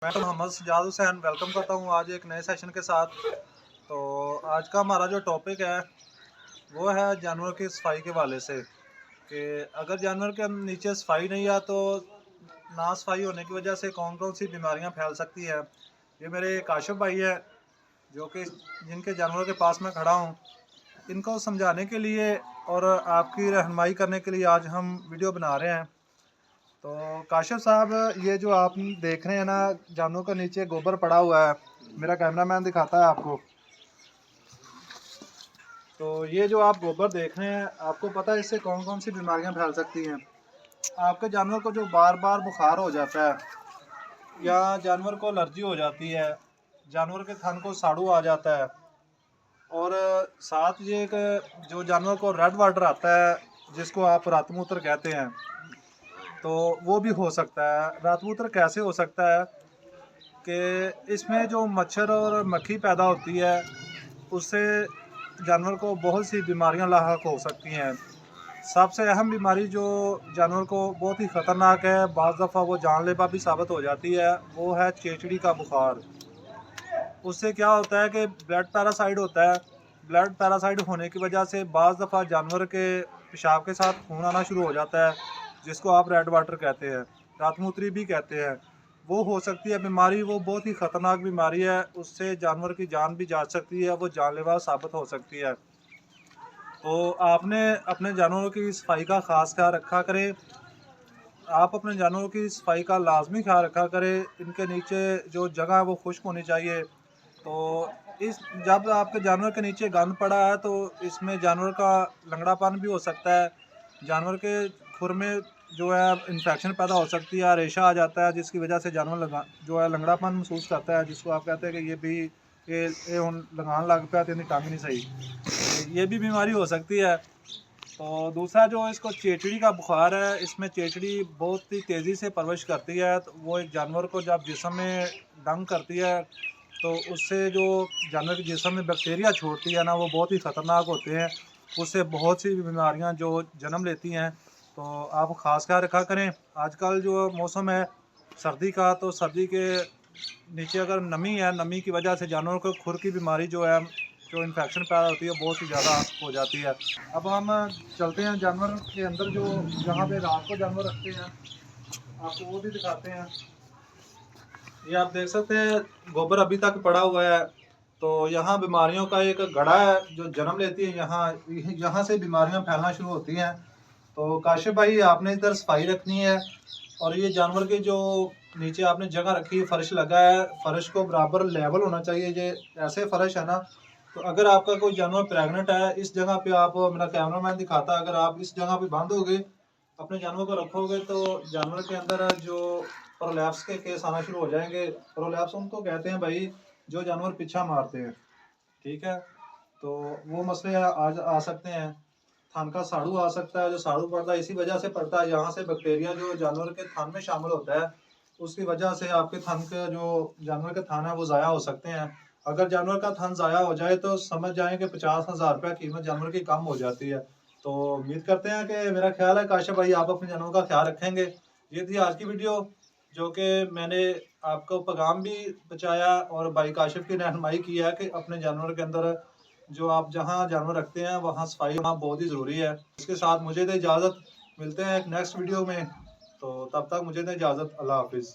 मैं तो मोहम्मद सजाद हुसैन वेलकम करता हूँ आज एक नए सेशन के साथ। तो आज का हमारा जो टॉपिक है वो है जानवर की सफाई के वाले से कि अगर जानवर के नीचे सफाई नहीं है तो ना सफाई होने की वजह से कौन कौन सी बीमारियाँ फैल सकती है। ये मेरे काशिफ भाई है जो कि जिनके जानवरों के पास मैं खड़ा हूँ। इनको समझाने के लिए और आपकी रहनुमाई करने के लिए आज हम वीडियो बना रहे हैं। तो काशिफ साहब, ये जो आप देख रहे हैं ना, जानवरों के नीचे गोबर पड़ा हुआ है, मेरा कैमरामैन दिखाता है आपको। तो ये जो आप गोबर देख रहे हैं, आपको पता है इससे कौन कौन सी बीमारियां फैल सकती हैं। आपके जानवर को जो बार बार बुखार हो जाता है या जानवर को एलर्जी हो जाती है, जानवर के थन को साड़ू आ जाता है, और साथ ये एक जो जानवर को रेड वाटर आता है जिसको आप रातमूत्र कहते हैं, तो वो भी हो सकता है। रातमूत्र कैसे हो सकता है कि इसमें जो मच्छर और मक्खी पैदा होती है उससे जानवर को बहुत सी बीमारियां लाहक हो सकती हैं। सबसे अहम बीमारी जो जानवर को बहुत ही ख़तरनाक है, बाज़ दफ़ा वो जानलेवा भी साबित हो जाती है, वो है चेचड़ी का बुखार। उससे क्या होता है कि ब्लड पैरासाइड होता है। ब्लड पैरासाइड होने की वजह से बाज़ दफ़ा जानवर के पेशाब के साथ खून आना शुरू हो जाता है, जिसको आप रेड वाटर कहते हैं, रातमूत्री भी कहते हैं। वो हो सकती है बीमारी, वो बहुत ही ख़तरनाक बीमारी है, उससे जानवर की जान भी जा सकती है, वो जानलेवा साबित हो सकती है। तो आपने अपने जानवरों की सफाई का ख़ास ख्याल रखा करें। आप अपने जानवरों की सफाई का लाजमी ख्याल रखा करें। इनके नीचे जो जगह है वो खुश्क होनी चाहिए। तो इस जब आपके जानवर के नीचे गंद पड़ा है तो इसमें जानवर का लंगड़ापन भी हो सकता है। जानवर के खुर में जो है इन्फेक्शन पैदा हो सकती है, रेशा आ जाता है, जिसकी वजह से जानवर जो है लंगड़ापन महसूस करता है, जिसको आप कहते हैं कि ये हुण लगान लग पाया तो टंग नहीं सही, ये भी बीमारी हो सकती है। तो दूसरा जो इसको चेचड़ी का बुखार है, इसमें चेचड़ी बहुत ही तेज़ी से परवरिश करती है। तो वो एक जानवर को जब जिस्म में डंग करती है तो उससे जो जानवर के जिस्म में बैक्टीरिया छोड़ती है ना, वो बहुत ही ख़तरनाक होते हैं। उससे बहुत सी बीमारियां जो जन्म लेती हैं। तो आप ख़ास ख्याल रखा करें। आजकल जो मौसम है सर्दी का, तो सर्दी के नीचे अगर नमी है, नमी की वजह से जानवरों को खुर की बीमारी जो है, जो इन्फेक्शन पैदा होती है, बहुत ही ज़्यादा हो जाती है। अब हम चलते हैं जानवर के अंदर, जो जहाँ पे रात को जानवर रखते हैं, आपको वो भी दिखाते हैं। ये आप देख सकते हैं गोबर अभी तक पड़ा हुआ है। तो यहाँ बीमारियों का एक गढ़ा है जो जन्म लेती है, यहाँ यहाँ से बीमारियाँ फैलना शुरू होती हैं। तो काशिफ भाई, आपने इधर सफाई रखनी है, और ये जानवर के जो नीचे आपने जगह रखी है, फर्श लगा है, फर्श को बराबर लेवल होना चाहिए। ये ऐसे फर्श है ना, तो अगर आपका कोई जानवर प्रेग्नेंट है, इस जगह पे आप, मेरा कैमरामैन दिखाता है, अगर आप इस जगह पे बांधोगे, अपने जानवर को रखोगे, तो जानवर के अंदर जो प्रोलैप्स के केस आना शुरू हो जाएंगे। प्रोलैप्स उनको कहते हैं भाई जो जानवर पीछा मारते हैं, ठीक है। तो वो मसले आज आ सकते हैं। थन का साड़ू आ सकता है। जो साड़ू पड़ता है इसी वजह से पड़ता है, यहाँ से बैक्टीरिया जो जानवर के थन में शामिल होता है, उसकी वजह से आपके थन के जो जानवर के थन है वो ज़ाया हो सकते हैं। अगर जानवर का थन ज़ाया हो जाए तो समझ जाएं कि 50,000 रुपये कीमत जानवर की कम हो जाती है। तो उम्मीद करते हैं कि, मेरा ख्याल है काशिफ भाई, आप अपने जानवरों का ख्याल रखेंगे। ये थी आज की वीडियो, जो कि मैंने आपको पैगाम भी पहुँचाया और भाई काशिफ की रहनुमाई की है कि अपने जानवर के अंदर जो आप जहाँ जानवर रखते हैं वहाँ सफाई होना बहुत ही ज़रूरी है। इसके साथ मुझे दे इजाज़त, मिलते हैं एक नेक्स्ट वीडियो में। तो तब तक मुझे दे इजाज़त, अल्लाह हाफिज़।